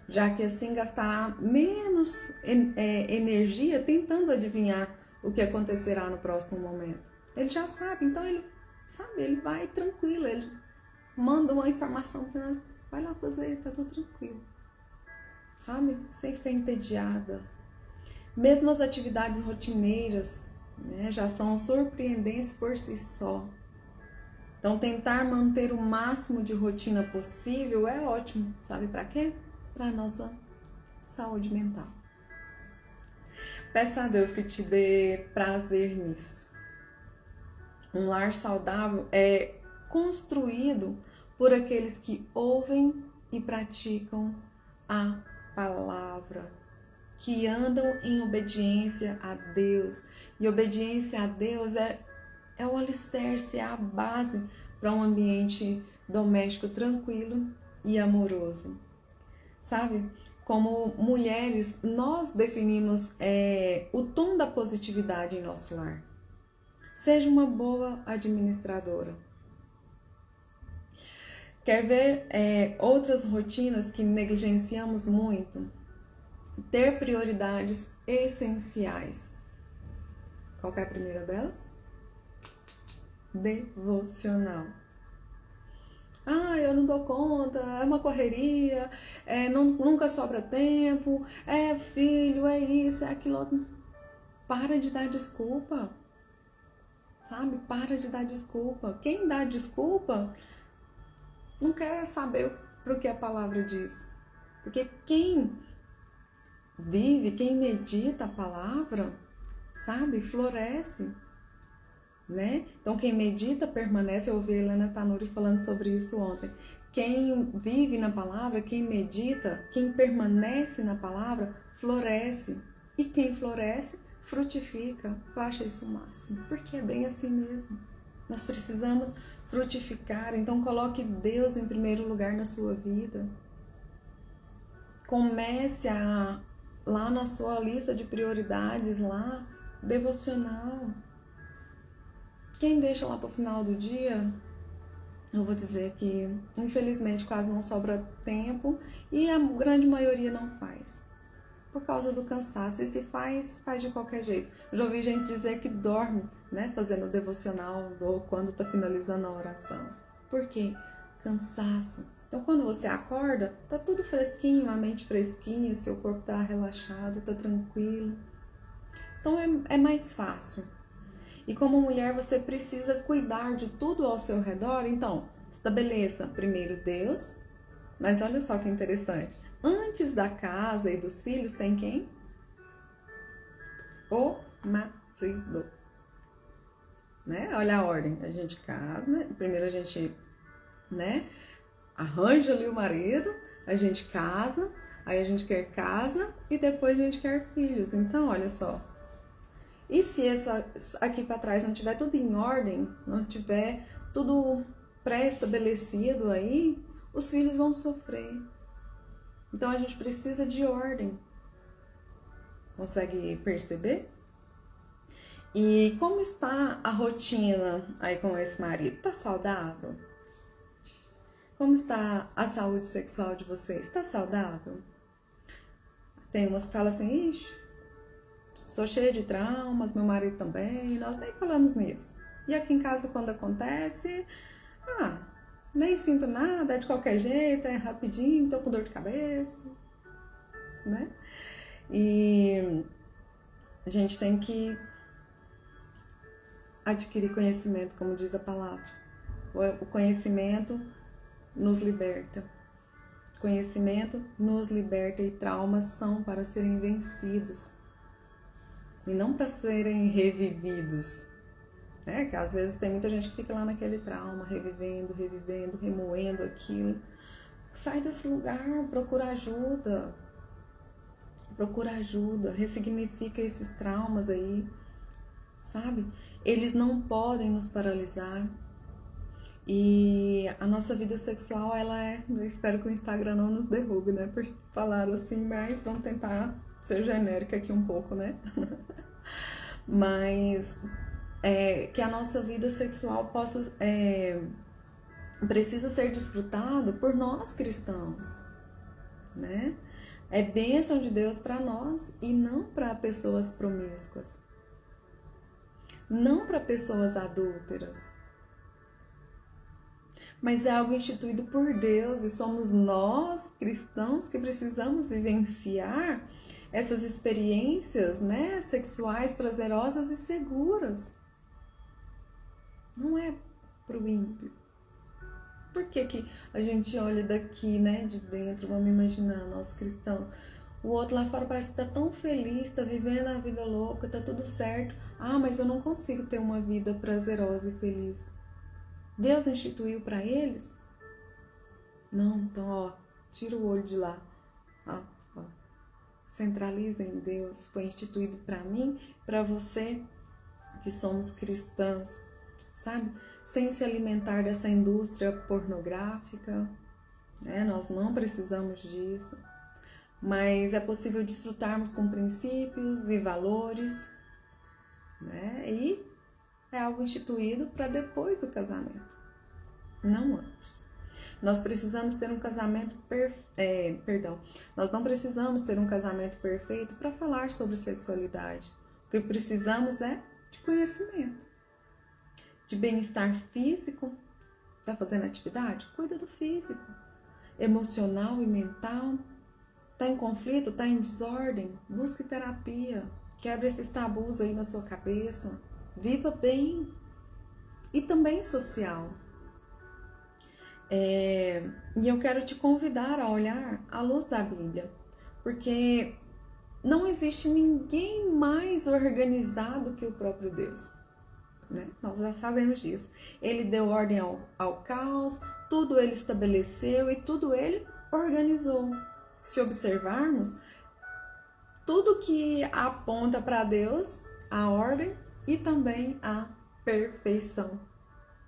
já que assim gastará menos energia tentando adivinhar o que acontecerá no próximo momento. Ele já sabe, então ele vai tranquilo, ele manda uma informação para nós, vai lá fazer, tá tudo tranquilo, sabe? Sem ficar entediada. Mesmo as atividades rotineiras, né, já são surpreendentes por si só. Então, tentar manter o máximo de rotina possível é ótimo. Sabe para quê? Para a nossa saúde mental. Peça a Deus que te dê prazer nisso. Um lar saudável é construído por aqueles que ouvem e praticam a palavra, que andam em obediência a Deus. E obediência a Deus é o alicerce, é a base para um ambiente doméstico tranquilo e amoroso. Sabe? Como mulheres, nós definimos o tom da positividade em nosso lar. Seja uma boa administradora. Quer ver outras rotinas que negligenciamos muito? Ter prioridades essenciais. Qual é a primeira delas? Devocional. Eu não dou conta, é uma correria, nunca sobra tempo, filho, é isso, é aquilo outro. Para de dar desculpa, sabe? Para de dar desculpa. Quem dá desculpa não quer saber pro que a palavra diz. Porque quem vive, quem medita a palavra, sabe? Floresce. Né? Então, quem medita permanece. Eu ouvi a Helena Tanuri falando sobre isso ontem. Quem vive na palavra, quem medita, quem permanece na palavra, floresce. E quem floresce, frutifica. Eu acho isso o máximo, porque é bem assim mesmo. Nós precisamos frutificar. Então, coloque Deus em primeiro lugar na sua vida. Comece lá na sua lista de prioridades, lá, devocional. Quem deixa lá para o final do dia, eu vou dizer que, infelizmente, quase não sobra tempo e a grande maioria não faz, por causa do cansaço. E se faz de qualquer jeito. Já ouvi gente dizer que dorme, né, fazendo o devocional ou quando está finalizando a oração. Por quê? Cansaço. Então, quando você acorda, tá tudo fresquinho, a mente fresquinha, seu corpo tá relaxado, tá tranquilo. Então, é mais fácil. E como mulher, você precisa cuidar de tudo ao seu redor. Então, estabeleça primeiro Deus. Mas olha só que interessante. Antes da casa e dos filhos, tem quem? O marido. Né? Olha a ordem. A gente casa, né? Primeiro a gente, né, arranja ali o marido, a gente casa, aí a gente quer casa e depois a gente quer filhos. Então, olha só. E se essa aqui para trás não tiver tudo em ordem, não tiver tudo pré-estabelecido aí, os filhos vão sofrer. Então a gente precisa de ordem. Consegue perceber? E como está a rotina aí com esse marido? Tá saudável? Como está a saúde sexual de vocês? Está saudável? Tem umas que falam assim, sou cheia de traumas, meu marido também, nós nem falamos nisso. E aqui em casa, quando acontece, nem sinto nada, é de qualquer jeito, é rapidinho, tô com dor de cabeça, né? E a gente tem que adquirir conhecimento, como diz a palavra. O conhecimento nos liberta. Conhecimento nos liberta e traumas são para serem vencidos e não para serem revividos. Que às vezes tem muita gente que fica lá naquele trauma, revivendo, remoendo aquilo. Sai desse lugar, procura ajuda, ressignifica esses traumas aí, sabe? Eles não podem nos paralisar. E a nossa vida sexual, eu espero que o Instagram não nos derrube, né? Por falar assim, mas vamos tentar ser genérica aqui um pouco, né? Mas que a nossa vida sexual precisa ser desfrutado por nós cristãos, né? É bênção de Deus para nós e não para pessoas promíscuas, não para pessoas adúlteras. Mas é algo instituído por Deus e somos nós, cristãos, que precisamos vivenciar essas experiências, né, sexuais prazerosas e seguras. Não é para o ímpio. Por que a gente olha daqui, né, de dentro, vamos imaginar, nosso cristão, o outro lá fora parece que tá tão feliz, tá vivendo a vida louca, tá tudo certo. Mas eu não consigo ter uma vida prazerosa e feliz. Deus instituiu para eles? Não, então, tira o olho de lá. Centraliza em Deus. Foi instituído para mim, para você, que somos cristãs, sabe? Sem se alimentar dessa indústria pornográfica, né? Nós não precisamos disso. Mas é possível desfrutarmos com princípios e valores, né? E é algo instituído para depois do casamento, não antes. Nós precisamos ter um casamento Nós não precisamos ter um casamento perfeito para falar sobre sexualidade. O que precisamos é de conhecimento, de bem-estar físico. Está fazendo atividade? Cuida do físico, emocional e mental. Está em conflito? Está em desordem? Busque terapia. Quebre esses tabus aí na sua cabeça. Viva bem. E também social. E eu quero te convidar a olhar à luz da Bíblia, porque não existe ninguém mais organizado que o próprio Deus, né? Nós já sabemos disso. Ele deu ordem ao caos, tudo ele estabeleceu e tudo ele organizou. Se observarmos, tudo que aponta para Deus, a ordem e também a perfeição.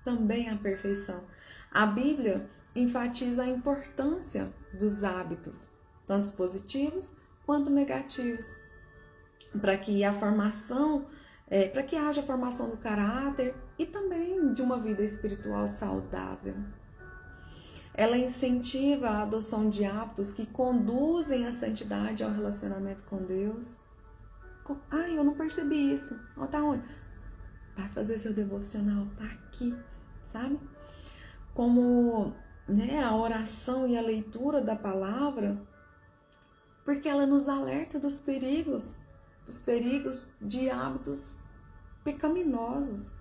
Também a perfeição. A Bíblia enfatiza a importância dos hábitos, tanto positivos quanto negativos, para que haja formação do caráter e também de uma vida espiritual saudável. Ela incentiva a adoção de hábitos que conduzem à santidade, ao relacionamento com Deus. Eu não percebi isso. Tá onde? Vai fazer seu devocional, tá aqui, sabe? Como, né, a oração e a leitura da palavra, porque ela nos alerta dos perigos de hábitos pecaminosos.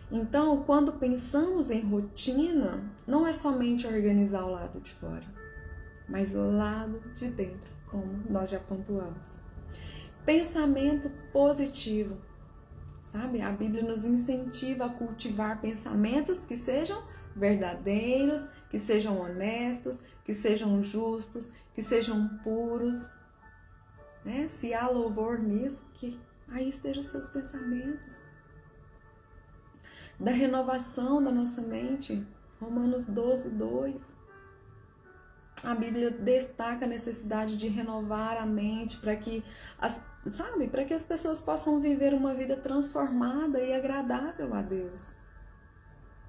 Então, quando pensamos em rotina, não é somente organizar o lado de fora, mas o lado de dentro, como nós já pontuamos. Pensamento positivo, sabe? A Bíblia nos incentiva a cultivar pensamentos que sejam verdadeiros, que sejam honestos, que sejam justos, que sejam puros, né? Se há louvor nisso, que aí estejam os seus pensamentos. Da renovação da nossa mente, Romanos 12, 2. A Bíblia destaca a necessidade de renovar a mente para que as pessoas possam viver uma vida transformada e agradável a Deus.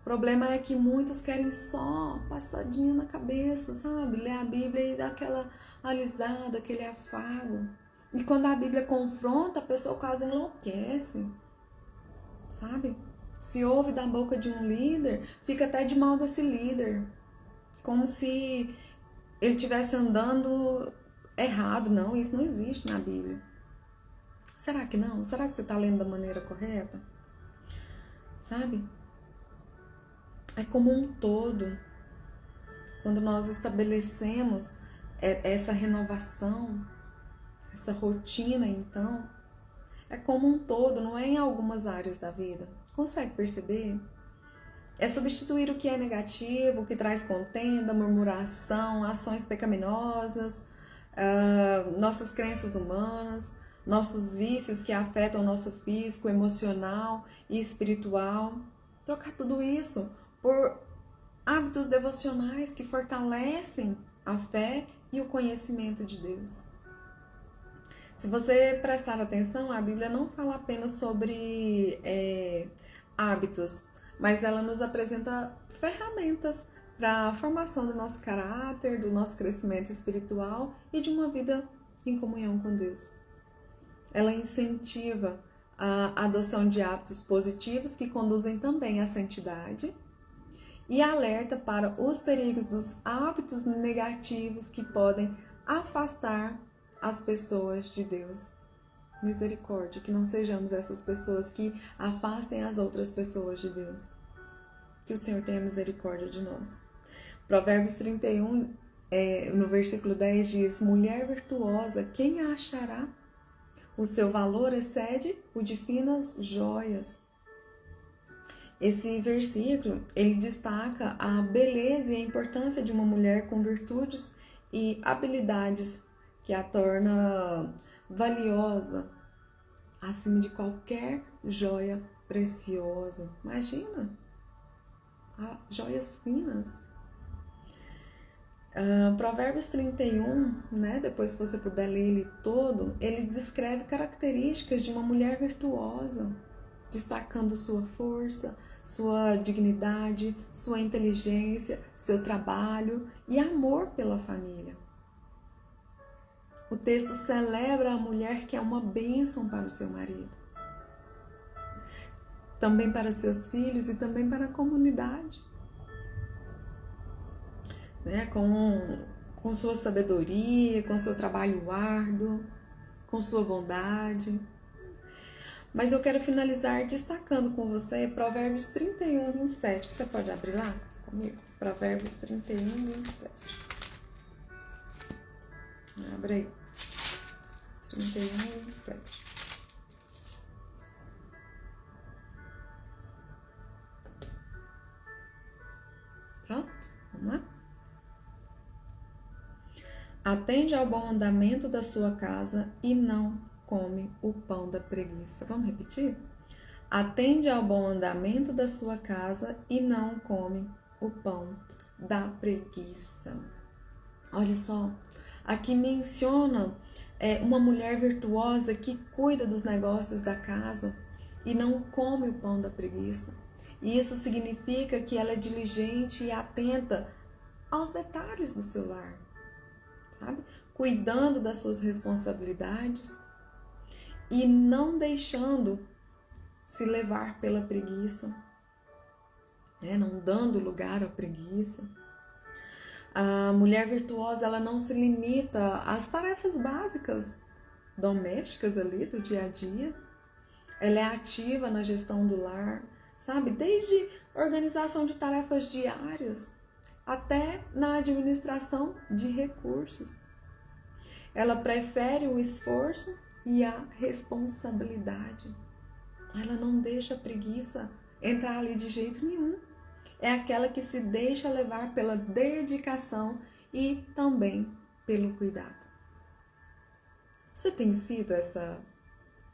O problema é que muitos querem só passadinha na cabeça, sabe? Ler a Bíblia e dar aquela alisada, aquele afago. E quando a Bíblia confronta, a pessoa quase enlouquece. sabe? Se ouve da boca de um líder, fica até de mal desse líder. Como se ele estivesse andando errado. Não, isso não existe na Bíblia. Será que não? Será que você está lendo da maneira correta? Sabe? É como um todo. Quando nós estabelecemos essa renovação, essa rotina, então, é como um todo, não é em algumas áreas da vida. Consegue perceber? É substituir o que é negativo, o que traz contenda, murmuração, ações pecaminosas, nossas crenças humanas, nossos vícios que afetam o nosso físico, emocional e espiritual. Trocar tudo isso por hábitos devocionais que fortalecem a fé e o conhecimento de Deus. Se você prestar atenção, a Bíblia não fala apenas sobre hábitos, mas ela nos apresenta ferramentas para a formação do nosso caráter, do nosso crescimento espiritual e de uma vida em comunhão com Deus. Ela incentiva a adoção de hábitos positivos que conduzem também à santidade e alerta para os perigos dos hábitos negativos que podem afastar as pessoas de Deus. Misericórdia, que não sejamos essas pessoas que afastem as outras pessoas de Deus. Que o Senhor tenha misericórdia de nós. Provérbios 31, no versículo 10 diz: mulher virtuosa, quem a achará? O seu valor excede o de finas joias. Esse versículo, ele destaca a beleza e a importância de uma mulher com virtudes e habilidades que a torna valiosa acima de qualquer joia preciosa. Imagina, joias finas. Provérbios 31, né, depois se você puder ler ele todo, ele descreve características de uma mulher virtuosa, destacando sua força, sua dignidade, sua inteligência, seu trabalho e amor pela família. O texto celebra a mulher que é uma bênção para o seu marido, também para seus filhos e também para a comunidade. Né? Com sua sabedoria, com seu trabalho árduo, com sua bondade. Mas eu quero finalizar destacando com você Provérbios 31, 27. Você pode abrir lá comigo? Provérbios 31, 27. Abre aí. 31, 27. Pronto? Vamos lá? Atende ao bom andamento da sua casa e não come o pão da preguiça. Vamos repetir? Atende ao bom andamento da sua casa e não come o pão da preguiça. Olha só, aqui menciona uma mulher virtuosa que cuida dos negócios da casa e não come o pão da preguiça. E isso significa que ela é diligente e atenta aos detalhes do seu lar, sabe? Cuidando das suas responsabilidades e não deixando se levar pela preguiça, né? Não dando lugar à preguiça. A mulher virtuosa, ela não se limita às tarefas básicas domésticas ali do dia a dia. Ela é ativa na gestão do lar, sabe? Desde organização de tarefas diárias até na administração de recursos. Ela prefere o esforço e a responsabilidade. Ela não deixa a preguiça entrar ali de jeito nenhum. É aquela que se deixa levar pela dedicação e também pelo cuidado. Você tem sido essa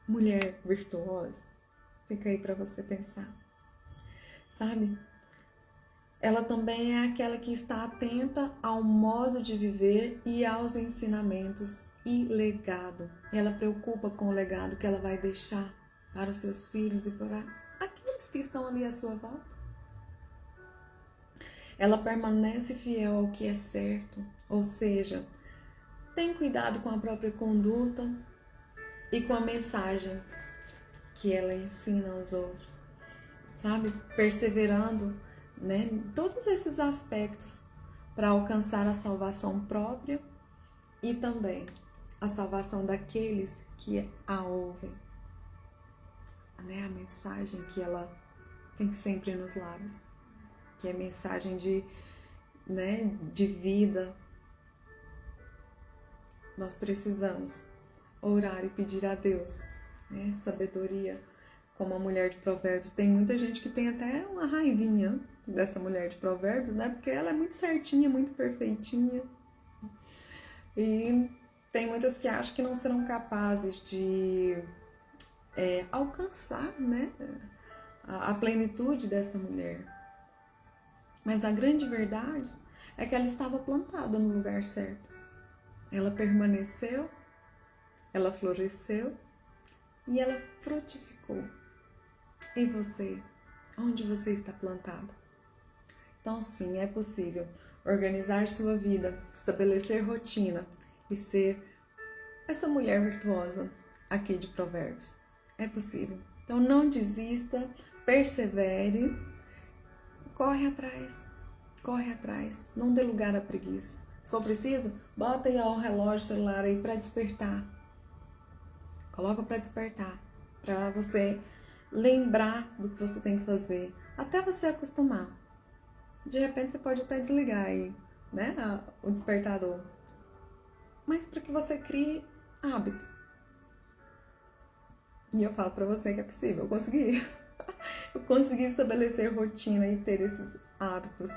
mulher virtuosa? Fica aí para você pensar. Sabe? Ela também é aquela que está atenta ao modo de viver e aos ensinamentos e legado. Ela preocupa com o legado que ela vai deixar para os seus filhos e para aqueles que estão ali à sua volta. Ela permanece fiel ao que é certo, ou seja, tem cuidado com a própria conduta e com a mensagem que ela ensina aos outros. sabe? Perseverando, né, em todos esses aspectos para alcançar a salvação própria e também a salvação daqueles que a ouvem. Né? A mensagem que ela tem sempre nos lábios, que é mensagem de, né, de vida. Nós precisamos orar e pedir a Deus, né, sabedoria, como a mulher de Provérbios. Tem muita gente que tem até uma raivinha dessa mulher de Provérbios, né, porque ela é muito certinha, muito perfeitinha. E tem muitas que acham que não serão capazes de alcançar, né, a plenitude dessa mulher. Mas a grande verdade é que ela estava plantada no lugar certo. Ela permaneceu, ela floresceu e ela frutificou. E você? Onde você está plantado? Então sim, é possível organizar sua vida, estabelecer rotina e ser essa mulher virtuosa aqui de Provérbios. É possível. Então não desista, persevere, corre atrás, não dê lugar à preguiça. Se for preciso, bota aí o relógio celular aí para despertar. Coloca para despertar, para você lembrar do que você tem que fazer, até você acostumar. De repente você pode até desligar aí, né, o despertador. Mas para que você crie hábito. E eu falo para você que é possível, eu consegui. Eu consegui estabelecer rotina e ter esses hábitos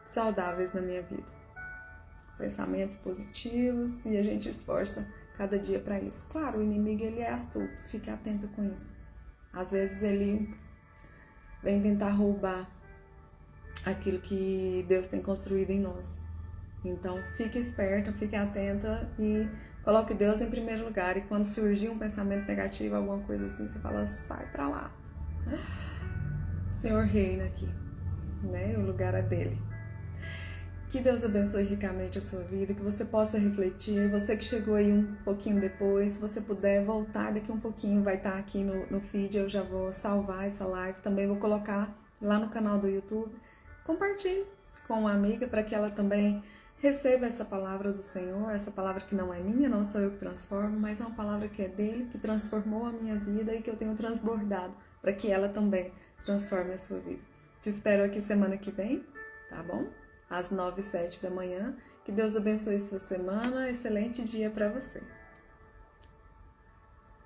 saudáveis na minha vida. Pensamentos positivos e a gente esforça cada dia para isso. Claro, o inimigo ele é astuto, fique atento com isso. Às vezes ele vem tentar roubar aquilo que Deus tem construído em nós. Então fique esperta, fique atenta e coloque Deus em primeiro lugar. E quando surgir um pensamento negativo, alguma coisa assim, você fala, sai pra lá. O Senhor reina aqui, né? O lugar é dele. Que Deus abençoe ricamente a sua vida, que você possa refletir. Você que chegou aí um pouquinho depois, se você puder voltar daqui um pouquinho, vai estar aqui no feed, eu já vou salvar essa live. Também vou colocar lá no canal do YouTube. Compartilhe com uma amiga para que ela também receba essa palavra do Senhor, essa palavra que não é minha, não sou eu que transformo, mas é uma palavra que é dele, que transformou a minha vida e que eu tenho transbordado para que ela também transforme a sua vida. Te espero aqui semana que vem, tá bom? Às 9h07 da manhã. Que Deus abençoe sua semana. Excelente dia para você.